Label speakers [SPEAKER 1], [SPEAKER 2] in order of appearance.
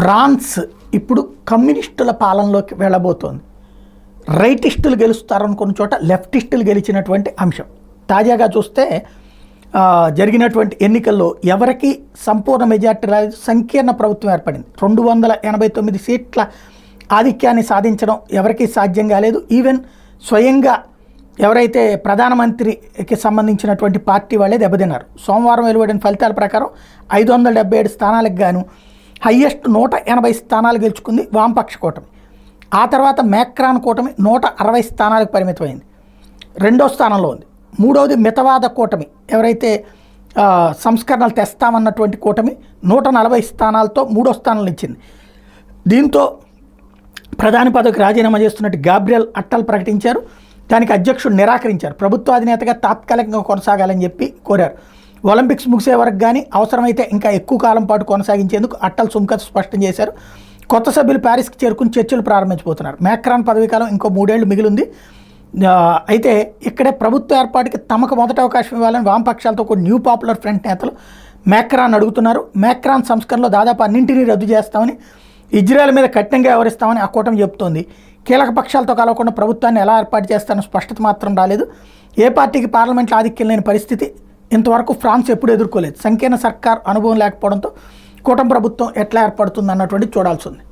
[SPEAKER 1] France ఇప్పుడు కమ్యూనిస్టుల పాలనలోకి వెళ్ళబోతోంది. రైటిస్టులు గెలుస్తారనుకున్న చోట లెఫ్టిస్టులు గెలిచినటువంటి అంశం. తాజాగా చూస్తే జరిగినటువంటి ఎన్నికల్లో ఎవరికి సంపూర్ణ మెజార్టీ రాలేదు, సంకీర్ణ ప్రభుత్వం ఏర్పడింది. 289 సీట్ల ఆధిక్యాన్ని సాధించడం ఎవరికీ సాధ్యం కాలేదు. ఈవెన్ స్వయంగా ఎవరైతే ప్రధానమంత్రికి సంబంధించినటువంటి పార్టీ వాళ్ళే దెబ్బతిన్నారు. సోమవారం వెలువడిన ఫలితాల ప్రకారం 577 స్థానాలకు గాను హయ్యెస్ట్ 180 స్థానాలు గెలుచుకుంది వామపక్ష కూటమి. ఆ తర్వాత మేక్రాన్ కూటమి 160 స్థానాలకు పరిమితమైంది, రెండో స్థానంలో ఉంది. మూడవది మితవాద కూటమి, ఎవరైతే సంస్కరణలు తెస్తామన్నటువంటి కూటమి 140 స్థానాలతో మూడో స్థానంలో ఇచ్చింది. దీంతో ప్రధాని పదవికి రాజీనామా చేస్తున్నట్టు గాబ్రియల్ అట్టల్ ప్రకటించారు. దానికి అధ్యక్షుడు నిరాకరించారు. ప్రభుత్వ అధినేతగా తాత్కాలికంగా కొనసాగాలని చెప్పి కోరారు. ఒలింపిక్స్ ముగిసే వరకు కానీ అవసరమైతే ఇంకా ఎక్కువ కాలం పాటు కొనసాగించేందుకు అట్టల్ సుముఖత స్పష్టం చేశారు. కొత్త సభ్యులు ప్యారిస్కి చేరుకుని చర్చలు ప్రారంభించబోతున్నారు. మేక్రాన్ పదవీకాలం ఇంకో 3 ఏళ్లు మిగిలింది. అయితే ఇక్కడే ప్రభుత్వ ఏర్పాటుకి తమకు మొదటి అవకాశం ఇవ్వాలని వామపక్షాలతో కొన్ని న్యూ పాపులర్ ఫ్రంట్ నేతలు మేక్రాన్ అడుగుతున్నారు. మేక్రాన్ సంస్కరణలో దాదాపు అన్నింటినీ రద్దు చేస్తామని, ఇజ్రాయెల్ మీద కఠినంగా వ్యవహరిస్తామని ఆ కూటమి చెబుతోంది. కీలక పక్షాలతో కలవకుండా ప్రభుత్వాన్ని ఎలా ఏర్పాటు చేస్తానో స్పష్టత మాత్రం రాలేదు. ఏ పార్టీకి పార్లమెంట్లో ఆధిక్యం లేని పరిస్థితి ఇంతవరకు ఫ్రాన్స్ ఎప్పుడు ఎదుర్కోలేదు. సంకీర్ణ సర్కార్ అనుభవం లేకపోవడంతో కూటమి ప్రభుత్వం ఎట్లా ఏర్పడుతుంది అన్నటువంటి చూడాల్సి ఉంది.